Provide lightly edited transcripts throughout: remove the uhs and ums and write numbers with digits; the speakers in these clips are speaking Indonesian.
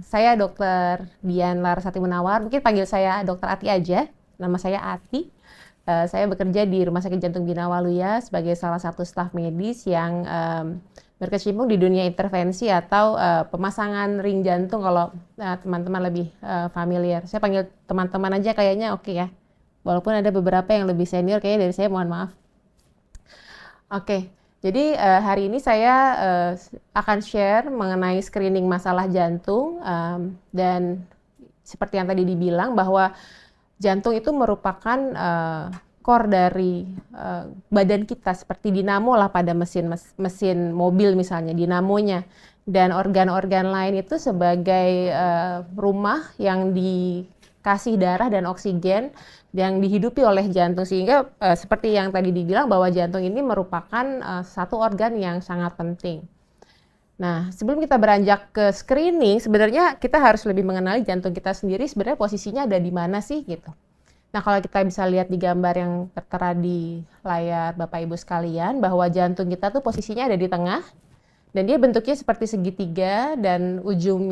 Saya Dokter Dian Larasati Munawar, mungkin panggil saya Dokter Ati aja. Nama saya Ati. Saya bekerja di Rumah Sakit Jantung Bina Waluya sebagai salah satu staf medis yang berkecimpung di dunia intervensi atau pemasangan ring jantung kalau teman-teman lebih familiar. Saya panggil teman-teman aja kayaknya oke ya. Walaupun ada beberapa yang lebih senior kayaknya dari saya, mohon maaf. Oke. Jadi hari ini saya akan share mengenai screening masalah jantung dan seperti yang tadi dibilang bahwa jantung itu merupakan core dari badan kita seperti dinamo lah pada mesin mobil misalnya, dinamonya, dan organ-organ lain itu sebagai rumah yang dikasih darah dan oksigen yang dihidupi oleh jantung, sehingga seperti yang tadi dibilang bahwa jantung ini merupakan satu organ yang sangat penting. Nah, sebelum kita beranjak ke screening, sebenarnya kita harus lebih mengenali jantung kita sendiri sebenarnya posisinya ada di mana sih gitu. Nah, kalau kita bisa lihat di gambar yang tertera di layar Bapak Ibu sekalian, bahwa jantung kita tuh posisinya ada di tengah, dan dia bentuknya seperti segitiga, dan ujung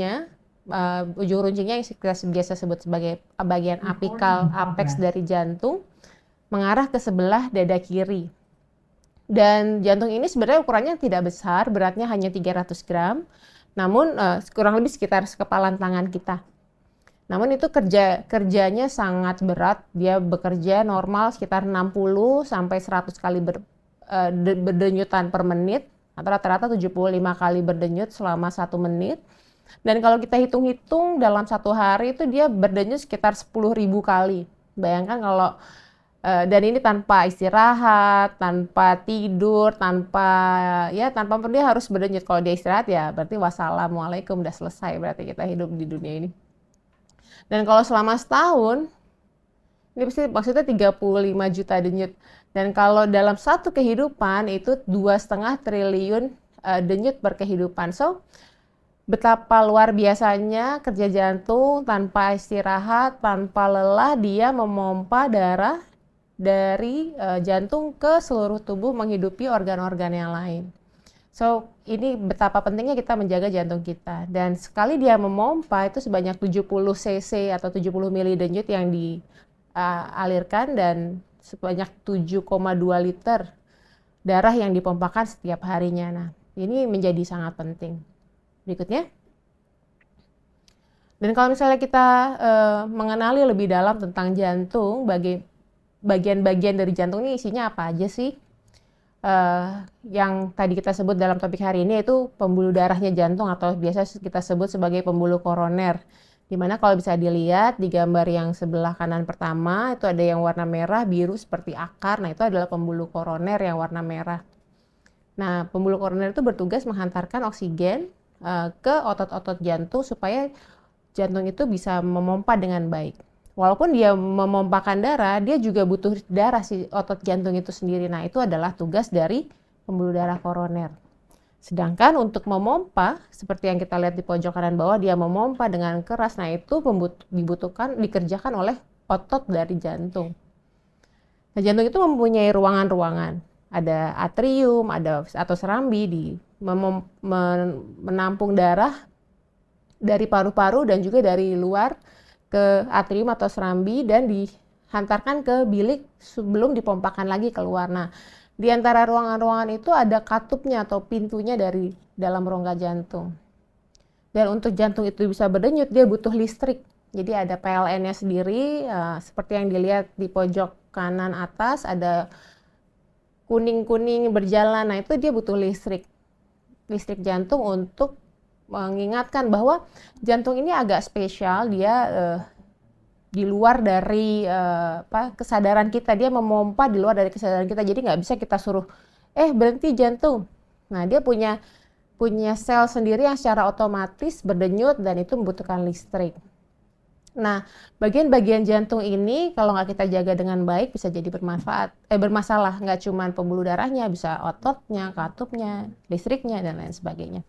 runcingnya yang kita biasa sebut sebagai bagian apikal, apex dari jantung, mengarah ke sebelah dada kiri. Dan jantung ini sebenarnya ukurannya tidak besar, beratnya hanya 300 gram, namun kurang lebih sekitar sekepalan tangan kita. Namun itu kerjanya sangat berat, dia bekerja normal sekitar 60 sampai 100 kali berdenyutan per menit, atau rata-rata 75 kali berdenyut selama 1 menit. Dan kalau kita hitung-hitung dalam 1 hari itu dia berdenyut sekitar 10.000 kali. Bayangkan kalau dan ini tanpa istirahat, tanpa tidur, tanpa dia harus berdenyut. Kalau dia istirahat ya berarti wassalamualaikum, udah selesai berarti kita hidup di dunia ini. Dan kalau selama setahun, ini pasti maksudnya 35 juta denyut. Dan kalau dalam satu kehidupan itu 2,5 triliun denyut per kehidupan. So, betapa luar biasanya kerja jantung tanpa istirahat, tanpa lelah, dia memompa darah dari jantung ke seluruh tubuh menghidupi organ-organ yang lain. So, ini betapa pentingnya kita menjaga jantung kita. Dan sekali dia memompa itu sebanyak 70 cc atau 70 mili denyut yang dialirkan dan sebanyak 7,2 liter darah yang dipompakan setiap harinya. Nah, ini menjadi sangat penting. Berikutnya. Dan kalau misalnya kita mengenali lebih dalam tentang jantung, bagian-bagian dari jantung ini isinya apa aja sih? Yang tadi kita sebut dalam topik hari ini itu pembuluh darahnya jantung atau biasa kita sebut sebagai pembuluh koroner. Dimana kalau bisa dilihat di gambar yang sebelah kanan pertama itu ada yang warna merah biru seperti akar. Nah, itu adalah pembuluh koroner yang warna merah. Nah, pembuluh koroner itu bertugas menghantarkan oksigen ke otot-otot jantung supaya jantung itu bisa memompa dengan baik. Walaupun dia memompakan darah, dia juga butuh darah si otot jantung itu sendiri. Nah, itu adalah tugas dari pembuluh darah koroner. Sedangkan untuk memompa, seperti yang kita lihat di pojok kanan bawah, dia memompa dengan keras. Nah, itu dikerjakan oleh otot dari jantung. Nah, jantung itu mempunyai ruangan-ruangan. Ada atrium, atau serambi menampung darah dari paru-paru dan juga dari luar ke atrium atau serambi dan dihantarkan ke bilik sebelum dipompakan lagi keluar. Nah, di antara ruangan-ruangan itu ada katupnya atau pintunya dari dalam rongga jantung. Dan untuk jantung itu bisa berdenyut, dia butuh listrik. Jadi ada PLN-nya sendiri, seperti yang dilihat di pojok kanan atas, ada kuning-kuning berjalan. Nah, itu dia butuh listrik jantung untuk mengingatkan bahwa jantung ini agak spesial, dia di luar dari kesadaran kita, dia memompa di luar dari kesadaran kita, jadi nggak bisa kita suruh berhenti jantung. Nah, dia punya sel sendiri yang secara otomatis berdenyut dan itu membutuhkan listrik. Nah, bagian-bagian jantung ini kalau nggak kita jaga dengan baik bisa jadi bermasalah. Nggak cuma pembuluh darahnya, bisa ototnya, katupnya, listriknya, dan lain sebagainya.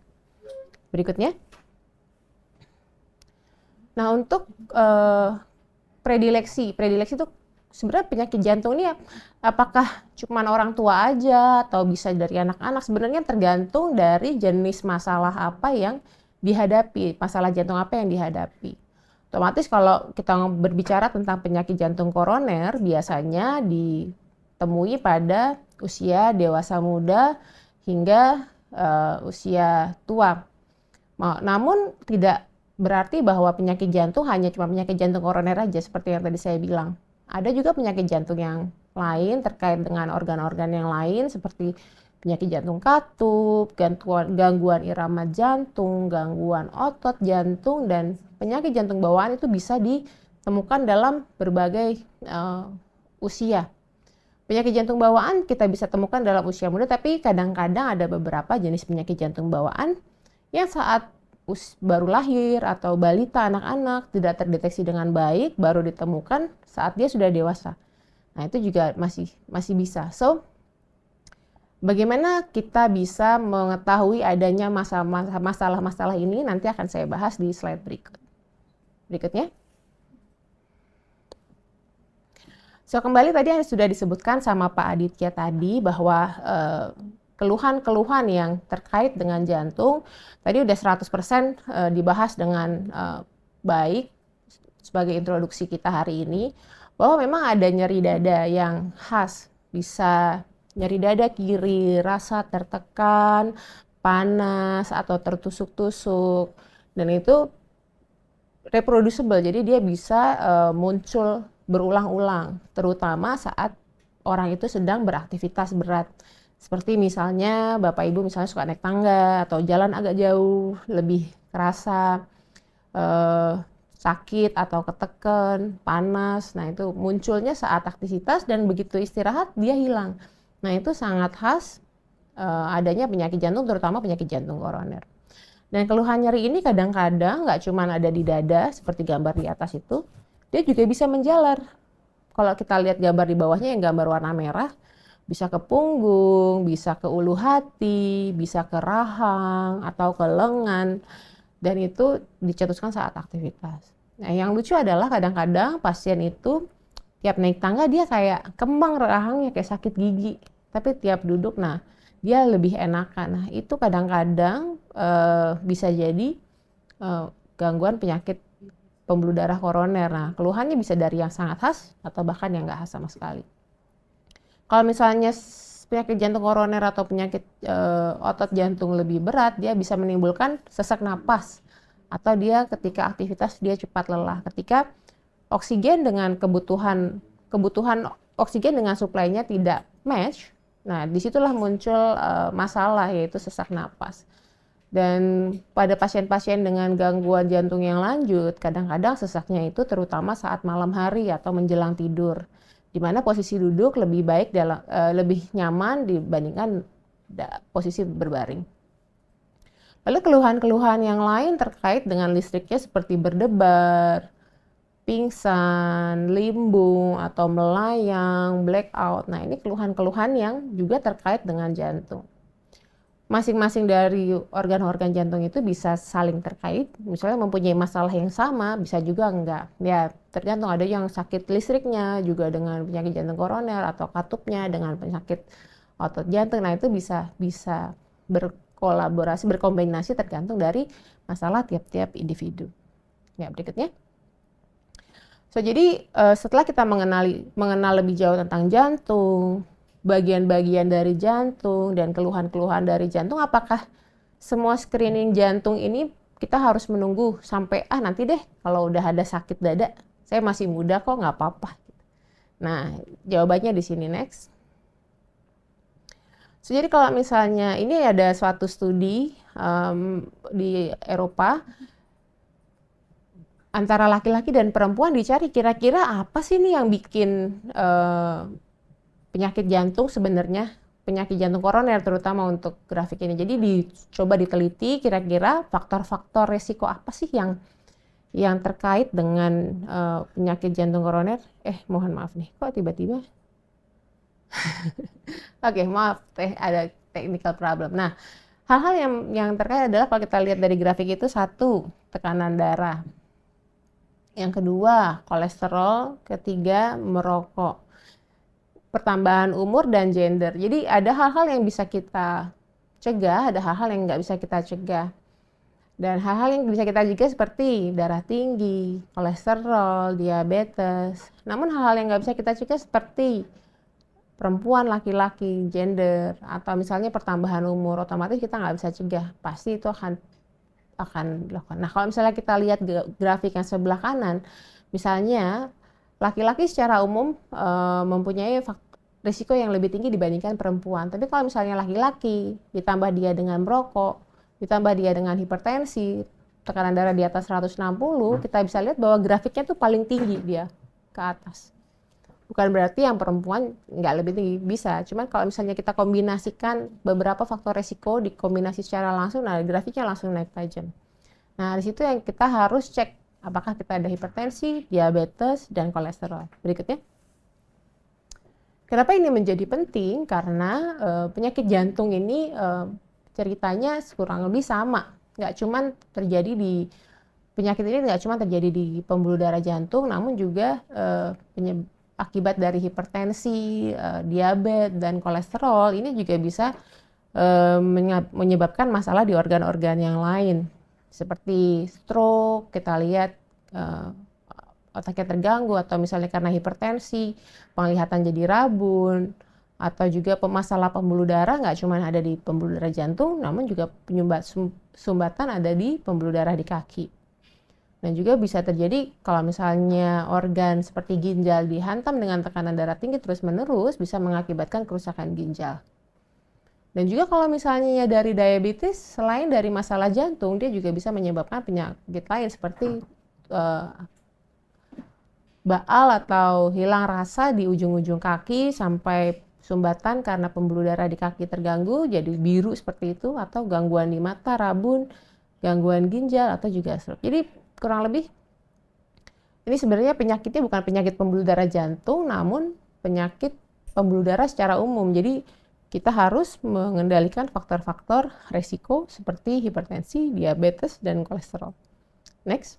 Berikutnya. Nah, untuk predileksi itu sebenarnya penyakit jantung ini apakah cuma orang tua aja atau bisa dari anak-anak? Sebenarnya tergantung dari jenis masalah apa yang dihadapi, masalah jantung apa yang dihadapi. Otomatis kalau kita berbicara tentang penyakit jantung koroner, biasanya ditemui pada usia dewasa muda hingga usia tua. Namun tidak berarti bahwa penyakit jantung hanya cuma penyakit jantung koroner aja seperti yang tadi saya bilang. Ada juga penyakit jantung yang lain terkait dengan organ-organ yang lain seperti penyakit jantung katup, gangguan irama jantung, gangguan otot jantung, dan penyakit jantung bawaan itu bisa ditemukan dalam berbagai usia. Penyakit jantung bawaan kita bisa temukan dalam usia muda, tapi kadang-kadang ada beberapa jenis penyakit jantung bawaan yang saat baru lahir atau balita, anak-anak tidak terdeteksi dengan baik, baru ditemukan saat dia sudah dewasa. Nah, itu juga masih bisa. So, bagaimana kita bisa mengetahui adanya masalah-masalah ini nanti akan saya bahas di slide berikutnya. So, kembali tadi yang sudah disebutkan sama Pak Aditya tadi bahwa keluhan-keluhan yang terkait dengan jantung tadi udah 100% dibahas dengan baik sebagai introduksi kita hari ini, bahwa memang ada nyeri dada yang khas, bisa nyeri dada kiri, rasa tertekan, panas atau tertusuk-tusuk, dan itu reproducible, jadi dia bisa muncul berulang-ulang, terutama saat orang itu sedang beraktivitas berat. Seperti misalnya Bapak Ibu misalnya suka naik tangga atau jalan agak jauh, lebih kerasa sakit atau ketekan, panas. Nah, itu munculnya saat aktivitas dan begitu istirahat dia hilang. Nah, itu sangat khas adanya penyakit jantung, terutama penyakit jantung koroner. Dan keluhan nyeri ini kadang-kadang nggak cuma ada di dada seperti gambar di atas itu, dia juga bisa menjalar. Kalau kita lihat gambar di bawahnya yang gambar warna merah, bisa ke punggung, bisa ke ulu hati, bisa ke rahang atau ke lengan, dan itu dicetuskan saat aktivitas. Nah, yang lucu adalah kadang-kadang pasien itu tiap naik tangga dia kayak kembang rahangnya, kayak sakit gigi, tapi tiap duduk nah dia lebih enakan. Nah, itu kadang-kadang bisa jadi gangguan penyakit pembuluh darah koroner. Nah, keluhannya bisa dari yang sangat khas atau bahkan yang nggak khas sama sekali. Kalau misalnya penyakit jantung koroner atau penyakit otot jantung lebih berat, dia bisa menimbulkan sesak napas atau dia ketika aktivitas dia cepat lelah. Ketika oksigen dengan kebutuhan oksigen dengan suplainya tidak match, nah disitulah muncul masalah, yaitu sesak napas. Dan pada pasien-pasien dengan gangguan jantung yang lanjut, kadang-kadang sesaknya itu terutama saat malam hari atau menjelang tidur, di mana posisi duduk lebih baik lebih nyaman dibandingkan posisi berbaring. Lalu keluhan-keluhan yang lain terkait dengan listriknya seperti berdebar, pingsan, limbung atau melayang, blackout. Nah, ini keluhan-keluhan yang juga terkait dengan jantung. Masing-masing dari organ-organ jantung itu bisa saling terkait, misalnya mempunyai masalah yang sama, bisa juga enggak. Ya, tergantung, ada yang sakit listriknya juga dengan penyakit jantung koroner atau katupnya dengan penyakit otot jantung. Nah, itu bisa berkolaborasi, berkombinasi tergantung dari masalah tiap-tiap individu. Ya, berikutnya. So, jadi setelah kita mengenal lebih jauh tentang jantung, bagian-bagian dari jantung dan keluhan-keluhan dari jantung, apakah semua screening jantung ini kita harus menunggu sampai nanti deh kalau udah ada sakit dada, saya masih muda kok, nggak apa-apa. Nah, jawabannya di sini, next. So, jadi kalau misalnya ini ada suatu studi di Eropa, antara laki-laki dan perempuan dicari kira-kira apa sih nih yang bikin penyakit jantung sebenarnya, penyakit jantung koroner terutama untuk grafik ini. Jadi dicoba diteliti kira-kira faktor-faktor resiko apa sih yang terkait dengan penyakit jantung koroner. Mohon maaf nih, kok tiba-tiba? Oke, maaf, ada technical problem. Nah, hal-hal yang terkait adalah kalau kita lihat dari grafik itu, satu, tekanan darah. Yang kedua, kolesterol. Ketiga, merokok. Pertambahan umur dan gender. Jadi ada hal-hal yang bisa kita cegah, ada hal-hal yang nggak bisa kita cegah. Dan hal-hal yang bisa kita jaga seperti darah tinggi, kolesterol, diabetes. Namun hal-hal yang nggak bisa kita cegah seperti perempuan, laki-laki, gender, atau misalnya pertambahan umur, otomatis kita nggak bisa cegah. Pasti itu akan dilakukan. Nah, kalau misalnya kita lihat grafik yang sebelah kanan, misalnya laki-laki secara umum mempunyai risiko yang lebih tinggi dibandingkan perempuan. Tapi kalau misalnya laki-laki ditambah dia dengan merokok, ditambah dia dengan hipertensi, tekanan darah di atas 160, kita bisa lihat bahwa grafiknya tuh paling tinggi dia ke atas. Bukan berarti yang perempuan nggak lebih tinggi, bisa. Cuman kalau misalnya kita kombinasikan beberapa faktor resiko, dikombinasi secara langsung, nah grafiknya langsung naik tajam. Nah, di situ yang kita harus cek apakah kita ada hipertensi, diabetes, dan kolesterol. Berikutnya. Kenapa ini menjadi penting? Karena penyakit jantung ini ceritanya kurang lebih sama. Penyakit ini nggak cuma terjadi di pembuluh darah jantung, namun juga akibat dari hipertensi, diabetes, dan kolesterol ini juga bisa menyebabkan masalah di organ-organ yang lain. Seperti stroke, kita lihat otaknya terganggu, atau misalnya karena hipertensi, penglihatan jadi rabun, atau juga masalah pembuluh darah nggak cuma ada di pembuluh darah jantung, namun juga sumbatan ada di pembuluh darah di kaki. Dan juga bisa terjadi kalau misalnya organ seperti ginjal dihantam dengan tekanan darah tinggi terus-menerus, bisa mengakibatkan kerusakan ginjal. Dan juga kalau misalnya dari diabetes, selain dari masalah jantung, dia juga bisa menyebabkan penyakit lain seperti baal atau hilang rasa di ujung-ujung kaki, sampai sumbatan karena pembuluh darah di kaki terganggu, jadi biru seperti itu, atau gangguan di mata, rabun, gangguan ginjal, atau juga stroke. Jadi kurang lebih ini sebenarnya penyakitnya bukan penyakit pembuluh darah jantung, namun penyakit pembuluh darah secara umum. Jadi kita harus mengendalikan faktor-faktor resiko seperti hipertensi, diabetes, dan kolesterol. Next.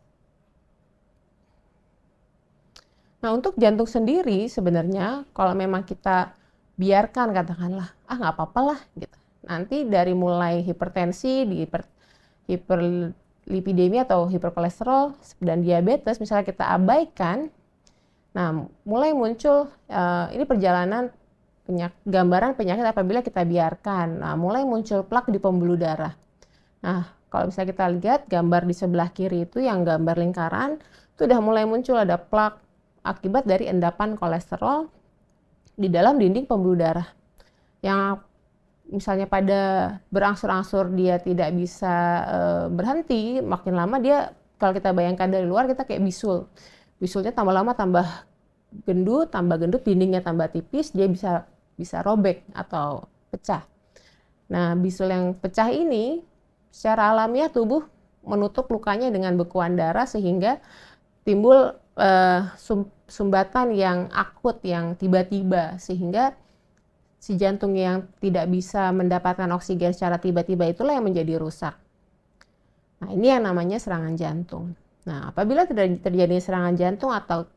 Nah, untuk jantung sendiri sebenarnya kalau memang kita biarkan, katakanlah, nggak apa-apa lah gitu. Nanti dari mulai hipertensi, hiperlipidemia atau hiperkolesterol, dan diabetes misalnya kita abaikan, nah mulai muncul ini perjalanan gambaran penyakit apabila kita biarkan. Nah, mulai muncul plak di pembuluh darah. Nah, kalau misalnya kita lihat gambar di sebelah kiri itu yang gambar lingkaran, itu udah mulai muncul ada plak akibat dari endapan kolesterol di dalam dinding pembuluh darah. Yang misalnya pada berangsur-angsur dia tidak bisa berhenti, makin lama dia, kalau kita bayangkan dari luar, kita kayak bisul. Bisulnya tambah lama tambah gendut, dindingnya tambah tipis, dia bisa robek atau pecah. Nah, bisul yang pecah ini secara alamiah tubuh menutup lukanya dengan bekuan darah sehingga timbul sumbatan yang akut, yang tiba-tiba, sehingga si jantung yang tidak bisa mendapatkan oksigen secara tiba-tiba itulah yang menjadi rusak. Nah, ini yang namanya serangan jantung. Nah, apabila terjadi serangan jantung atau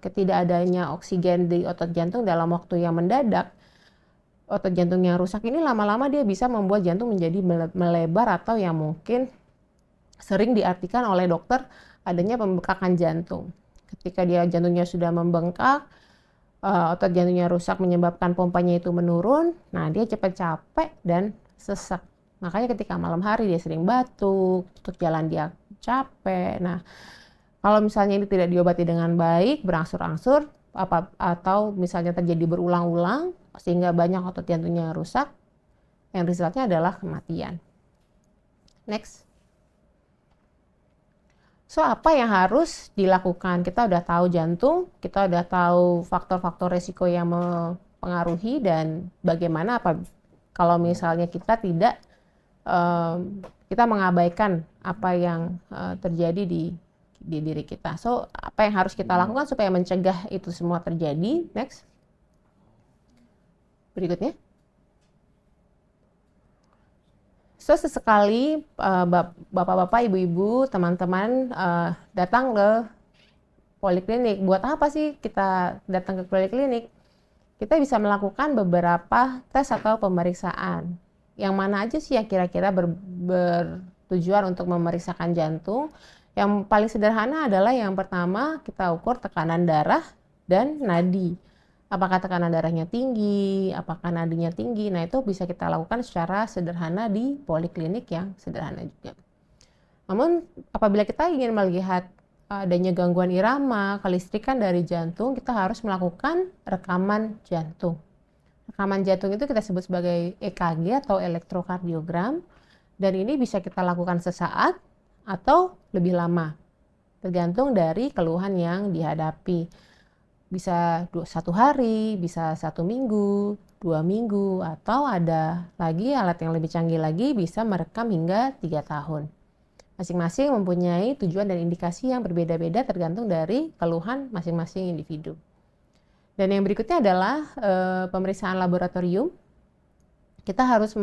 ketidakadanya oksigen di otot jantung dalam waktu yang mendadak, otot jantung yang rusak ini lama-lama dia bisa membuat jantung menjadi melebar, atau yang mungkin sering diartikan oleh dokter adanya pembengkakan jantung. Ketika jantungnya sudah membengkak, otot jantungnya rusak menyebabkan pompanya itu menurun, nah dia cepat capek dan sesak. Makanya ketika malam hari dia sering batuk, untuk jalan dia capek. Nah, kalau misalnya ini tidak diobati dengan baik, berangsur-angsur, atau misalnya terjadi berulang-ulang, sehingga banyak otot jantungnya rusak, yang resultnya adalah kematian. Next. So, apa yang harus dilakukan? Kita udah tahu jantung, kita udah tahu faktor-faktor resiko yang mempengaruhi, dan bagaimana kalau misalnya kita mengabaikan apa yang terjadi di diri kita. So, apa yang harus kita lakukan supaya mencegah itu semua terjadi? Next. Berikutnya. So, sesekali bapak-bapak, ibu-ibu, teman-teman datang ke poliklinik. Buat apa sih kita datang ke poliklinik? Kita bisa melakukan beberapa tes atau pemeriksaan. Yang mana aja sih yang kira-kira tujuan untuk memeriksakan jantung. Yang paling sederhana adalah yang pertama kita ukur tekanan darah dan nadi. Apakah tekanan darahnya tinggi, apakah nadinya tinggi. Nah, itu bisa kita lakukan secara sederhana di poliklinik yang sederhana juga. Namun, apabila kita ingin melihat adanya gangguan irama, kelistrikan dari jantung, kita harus melakukan rekaman jantung. Rekaman jantung itu kita sebut sebagai EKG atau elektrokardiogram, dan ini bisa kita lakukan sesaat atau lebih lama, tergantung dari keluhan yang dihadapi. Bisa 1 hari, bisa 1 minggu, 2 minggu, atau ada lagi alat yang lebih canggih lagi bisa merekam hingga 3 tahun. Masing-masing mempunyai tujuan dan indikasi yang berbeda-beda tergantung dari keluhan masing-masing individu. Dan yang berikutnya adalah pemeriksaan laboratorium. Kita harus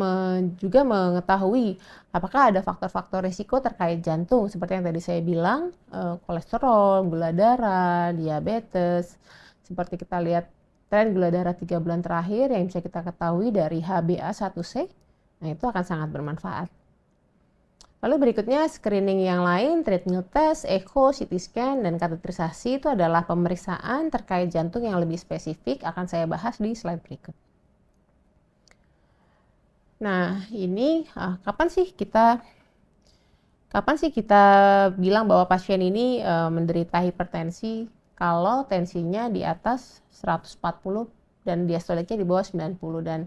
juga mengetahui apakah ada faktor-faktor risiko terkait jantung seperti yang tadi saya bilang, kolesterol, gula darah, diabetes. Seperti kita lihat tren gula darah 3 bulan terakhir yang bisa kita ketahui dari HbA1c, nah itu akan sangat bermanfaat. Lalu berikutnya screening yang lain, treadmill test, echo, CT scan, dan kateterisasi itu adalah pemeriksaan terkait jantung yang lebih spesifik, akan saya bahas di slide berikut. Nah, ini kapan sih kita bilang bahwa pasien ini menderita hipertensi kalau tensinya di atas 140 dan diastoliknya di bawah 90. Dan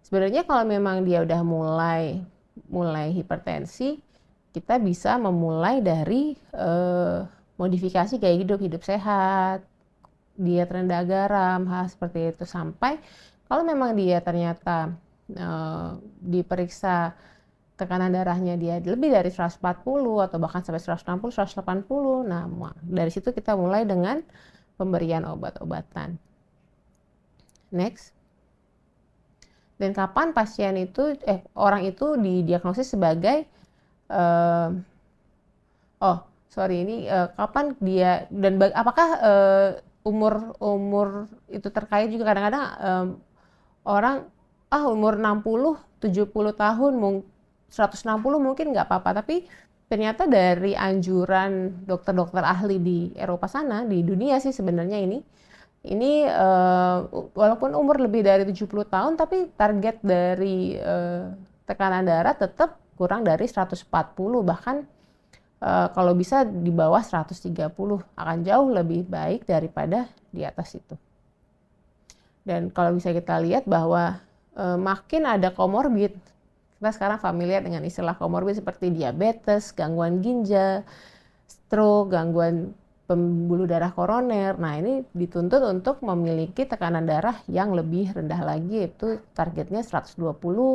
sebenarnya kalau memang dia udah mulai hipertensi, kita bisa memulai dari modifikasi gaya hidup sehat, diet rendah garam, hal seperti itu, sampai kalau memang dia ternyata diperiksa tekanan darahnya dia lebih dari 140 atau bahkan sampai 160, 180. Nah, dari situ kita mulai dengan pemberian obat-obatan. Next. Dan kapan pasien itu orang itu didiagnosis sebagai kapan dia dan apakah umur itu terkait juga. Kadang-kadang orang umur 60, 70 tahun, 160 mungkin nggak apa-apa, tapi ternyata dari anjuran dokter-dokter ahli di Eropa sana, di dunia sih sebenarnya ini walaupun umur lebih dari 70 tahun, tapi target dari tekanan darah tetap kurang dari 140, bahkan kalau bisa di bawah 130, akan jauh lebih baik daripada di atas itu. Dan kalau bisa kita lihat bahwa makin ada komorbid, kita sekarang familiar dengan istilah komorbid seperti diabetes, gangguan ginjal, stroke, gangguan pembuluh darah koroner. Nah, ini dituntut untuk memiliki tekanan darah yang lebih rendah lagi, yaitu targetnya 120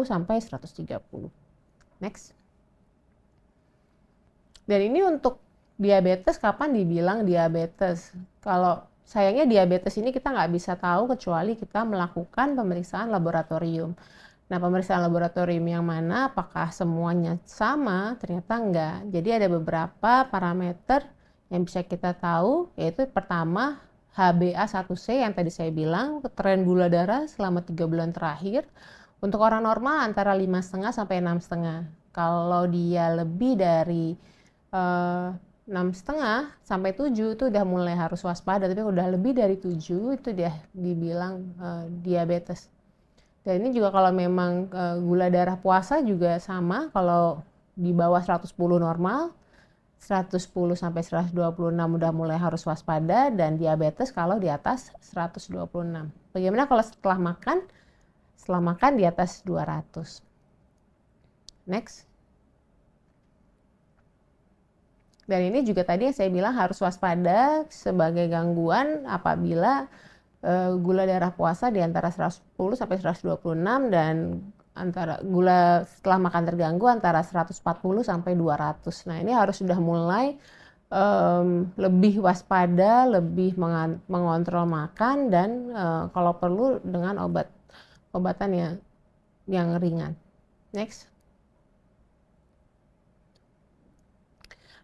sampai 130. Next. Dan ini untuk diabetes, kapan dibilang diabetes? Kalau sayangnya diabetes ini kita nggak bisa tahu kecuali kita melakukan pemeriksaan laboratorium. Nah, pemeriksaan laboratorium yang mana, apakah semuanya sama? Ternyata enggak. Jadi ada beberapa parameter yang bisa kita tahu, yaitu pertama HbA1c yang tadi saya bilang, tren gula darah selama 3 bulan terakhir. Untuk orang normal antara 5,5 sampai 6,5. Kalau dia lebih dari 6,5 sampai 7 itu udah mulai harus waspada, tapi udah lebih dari 7 itu dia dibilang diabetes. Dan ini juga kalau memang gula darah puasa juga sama, kalau di bawah 110 normal, 110 sampai 126 udah mulai harus waspada, dan diabetes kalau di atas 126. Bagaimana kalau setelah makan? Setelah makan di atas 200. Next. Dan ini juga tadi yang saya bilang harus waspada sebagai gangguan apabila gula darah puasa di antara 110 sampai 126 dan antara gula setelah makan terganggu antara 140 sampai 200. Nah, ini harus sudah mulai lebih waspada, lebih mengontrol makan, dan kalau perlu dengan obatan yang ringan. Next.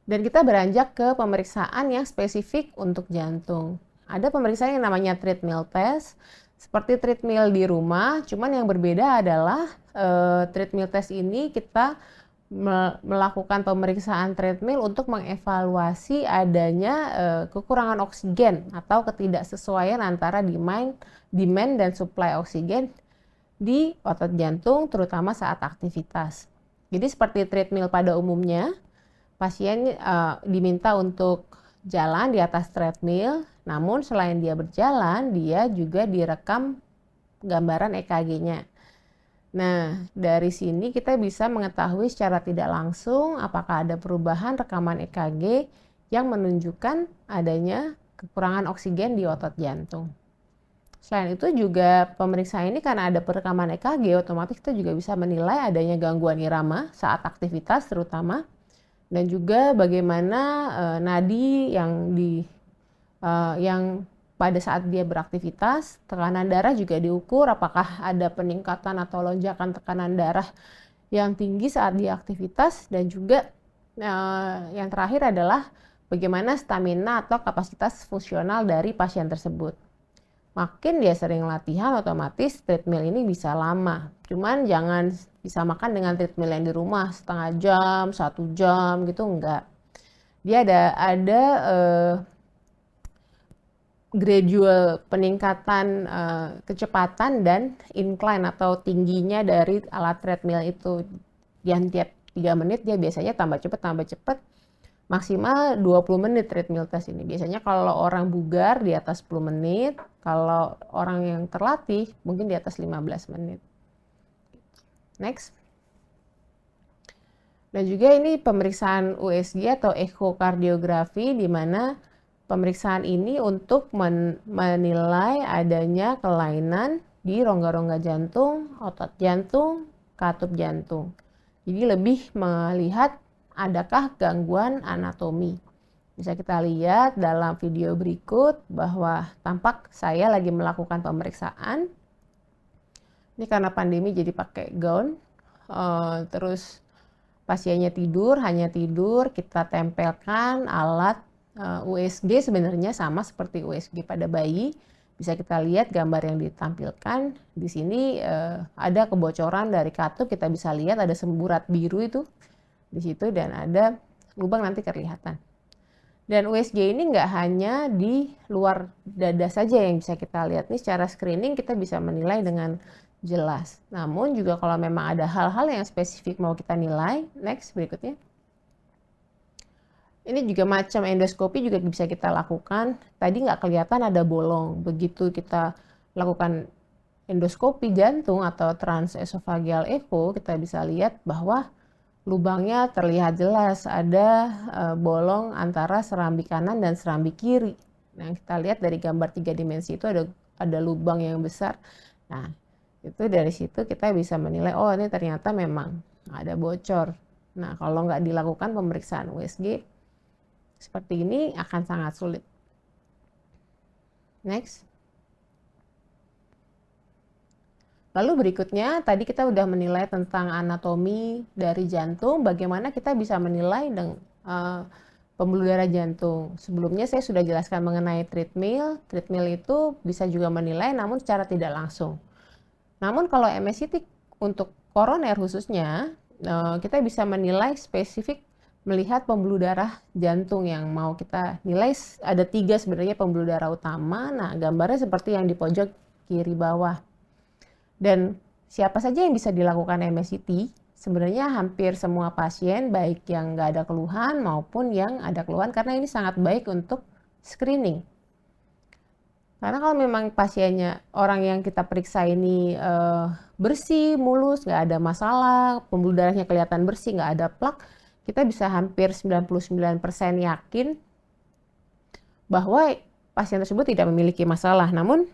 Dan kita beranjak ke pemeriksaan yang spesifik untuk jantung. Ada pemeriksaan yang namanya treadmill test, seperti treadmill di rumah, cuman yang berbeda adalah treadmill test ini kita melakukan pemeriksaan treadmill untuk mengevaluasi adanya kekurangan oksigen atau ketidaksesuaian antara demand dan supply oksigen di otot jantung, terutama saat aktivitas. Jadi seperti treadmill pada umumnya, pasien diminta untuk jalan di atas treadmill, namun selain dia berjalan, dia juga direkam gambaran EKG-nya. Nah, dari sini kita bisa mengetahui secara tidak langsung apakah ada perubahan rekaman EKG yang menunjukkan adanya kekurangan oksigen di otot jantung. Selain itu juga pemeriksaan ini karena ada perekaman EKG, otomatis kita juga bisa menilai adanya gangguan irama saat aktivitas terutama, dan juga bagaimana nadi yang pada saat dia beraktivitas, tekanan darah juga diukur, apakah ada peningkatan atau lonjakan tekanan darah yang tinggi saat dia aktivitas, dan juga yang terakhir adalah bagaimana stamina atau kapasitas fungsional dari pasien tersebut. Makin dia sering latihan, otomatis treadmill ini bisa lama. Cuman jangan disamakan dengan treadmill yang di rumah, setengah jam, 1 jam gitu, enggak. Dia ada gradual peningkatan kecepatan dan incline atau tingginya dari alat treadmill itu. Yang tiap 3 menit dia biasanya tambah cepat, maksimal 20 menit treadmill test ini. Biasanya kalau orang bugar di atas 10 menit, kalau orang yang terlatih mungkin di atas 15 menit. Next. Dan juga ini pemeriksaan USG atau ekokardiografi, di mana pemeriksaan ini untuk menilai adanya kelainan di rongga-rongga jantung, otot jantung, katup jantung. Jadi lebih melihat adakah gangguan anatomi. Bisa kita lihat dalam video berikut bahwa tampak saya lagi melakukan pemeriksaan. Ini karena pandemi jadi pakai gaun. Terus pasiennya hanya tidur, kita tempelkan alat USG, sebenarnya sama seperti USG pada bayi. Bisa kita lihat gambar yang ditampilkan. Di sini ada kebocoran dari katup, kita bisa lihat ada semburat biru itu di situ, dan ada lubang nanti kelihatan. Dan USG ini nggak hanya di luar dada saja yang bisa kita lihat. Ini secara screening kita bisa menilai dengan jelas. Namun juga kalau memang ada hal-hal yang spesifik mau kita nilai, next berikutnya. Ini juga macam endoskopi juga bisa kita lakukan. Tadi nggak kelihatan ada bolong. Begitu kita lakukan endoskopi jantung atau transesophageal echo, kita bisa lihat bahwa lubangnya terlihat jelas. Ada bolong antara serambi kanan dan serambi kiri. Nah, kita lihat dari gambar 3 dimensi itu ada lubang yang besar. Nah, itu dari situ kita bisa menilai, oh ini ternyata memang ada bocor. Nah, kalau nggak dilakukan pemeriksaan USG seperti ini akan sangat sulit. Next. Lalu berikutnya, tadi kita udah menilai tentang anatomi dari jantung, bagaimana kita bisa menilai pembuluh darah jantung. Sebelumnya saya sudah jelaskan mengenai treadmill. Treadmill itu bisa juga menilai, namun secara tidak langsung. Namun kalau MSCT untuk koroner khususnya, kita bisa menilai spesifik melihat pembuluh darah jantung yang mau kita nilai. Ada 3 sebenarnya pembuluh darah utama. Nah, gambarnya seperti yang di pojok kiri bawah. Dan siapa saja yang bisa dilakukan MSCT? Sebenarnya hampir semua pasien, baik yang nggak ada keluhan maupun yang ada keluhan, karena ini sangat baik untuk screening. Karena kalau memang pasiennya, orang yang kita periksa ini bersih, mulus, nggak ada masalah, pembuluh darahnya kelihatan bersih, nggak ada plak, kita bisa hampir 99% yakin bahwa pasien tersebut tidak memiliki masalah. Namun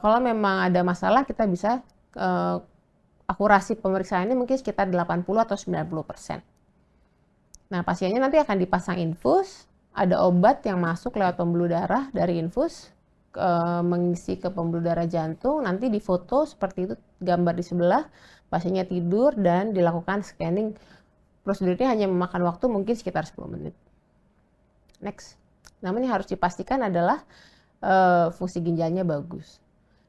kalau memang ada masalah, kita bisa akurasi pemeriksaan ini mungkin sekitar 80 atau 90%. Nah, pasiennya nanti akan dipasang infus, ada obat yang masuk lewat pembuluh darah dari infus, mengisi ke pembuluh darah jantung, nanti difoto seperti itu gambar di sebelah, pasiennya tidur dan dilakukan scanning. Prosedurnya hanya memakan waktu mungkin sekitar 10 menit. Next. Namun yang harus dipastikan adalah fungsi ginjalnya bagus.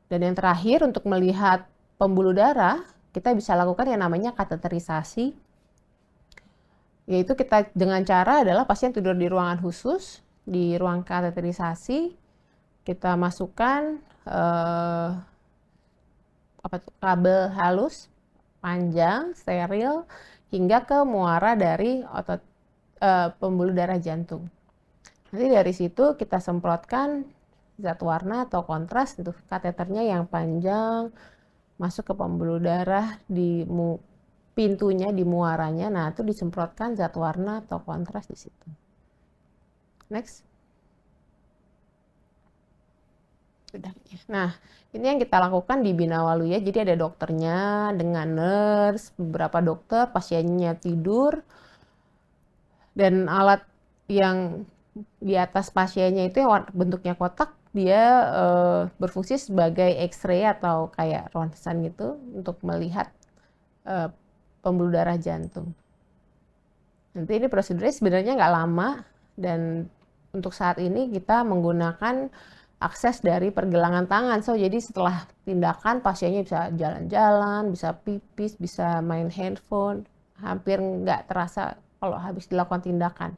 Dan yang terakhir, untuk melihat pembuluh darah, kita bisa lakukan yang namanya kateterisasi Yaitu kita dengan cara adalah pasien tidur di ruangan khusus, di ruang kateterisasi, kita masukkan kabel halus, panjang, steril, hingga ke muara dari otot pembuluh darah jantung. Nanti dari situ kita semprotkan zat warna atau kontras untuk kateternya yang panjang masuk ke pembuluh darah di pintunya, di muaranya. Nah, itu disemprotkan zat warna atau kontras di situ. Next. Sudah. Nah, ini yang kita lakukan di Bina Waluya. Jadi ada dokternya dengan nurse, beberapa dokter, pasiennya tidur, dan alat yang di atas pasiennya itu yang bentuknya kotak, dia berfungsi sebagai X-ray atau kayak ronsen gitu untuk melihat pembuluh darah jantung. Nanti ini prosedurnya sebenarnya nggak lama, dan untuk saat ini kita menggunakan akses dari pergelangan tangan. So, jadi setelah tindakan pasiennya bisa jalan-jalan, bisa pipis, bisa main handphone, hampir nggak terasa kalau habis dilakukan tindakan.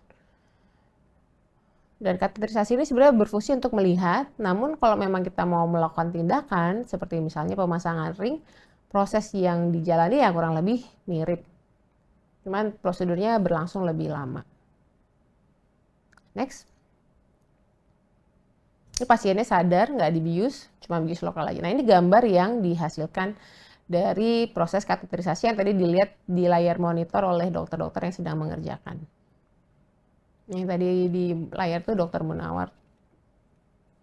Dan kateterisasi ini sebenarnya berfungsi untuk melihat, namun kalau memang kita mau melakukan tindakan, seperti misalnya pemasangan ring, proses yang dijalani ya kurang lebih mirip. Cuman prosedurnya berlangsung lebih lama. Next. Ini pasiennya sadar, nggak dibius, cuma bius lokal aja. Nah, ini gambar yang dihasilkan dari proses kateterisasi yang tadi dilihat di layar monitor oleh dokter-dokter yang sedang mengerjakan. Yang tadi di layar tuh Dokter Munawar,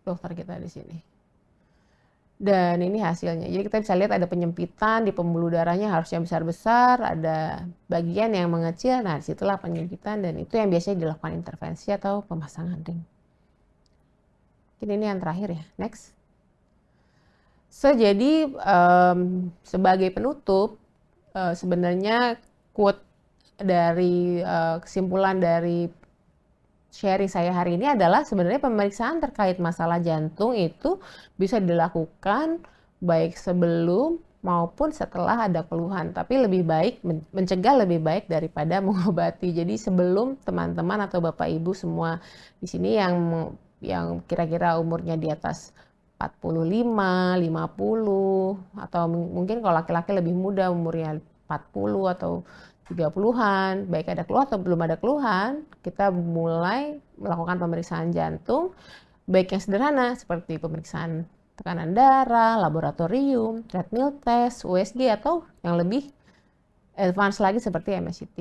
dokter kita di sini. Dan ini hasilnya. Jadi kita bisa lihat ada penyempitan di pembuluh darahnya, harusnya besar-besar, ada bagian yang mengecil. Nah, disitulah penyempitan, dan itu yang biasanya dilakukan intervensi atau pemasangan ring. Ini yang terakhir ya. Next. So, jadi sebagai penutup, sebenarnya quote dari kesimpulan dari sharing saya hari ini adalah sebenarnya pemeriksaan terkait masalah jantung itu bisa dilakukan baik sebelum maupun setelah ada keluhan. Tapi lebih baik mencegah lebih baik daripada mengobati. Jadi sebelum teman-teman atau Bapak Ibu semua di sini yang kira-kira umurnya di atas 45, 50, atau mungkin kalau laki-laki lebih muda umurnya 40 atau 30-an, baik ada keluhan atau belum ada keluhan, kita mulai melakukan pemeriksaan jantung, baik yang sederhana seperti pemeriksaan tekanan darah, laboratorium, treadmill test, USG, atau yang lebih advance lagi seperti MSCT,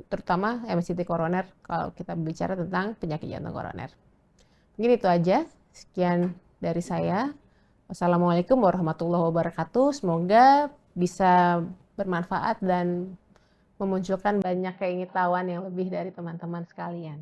terutama MSCT koroner kalau kita bicara tentang penyakit jantung koroner. Mungkin itu aja, sekian dari saya. Wassalamualaikum warahmatullahi wabarakatuh. Semoga bisa bermanfaat dan memunculkan banyak keingetahuan yang lebih dari teman-teman sekalian.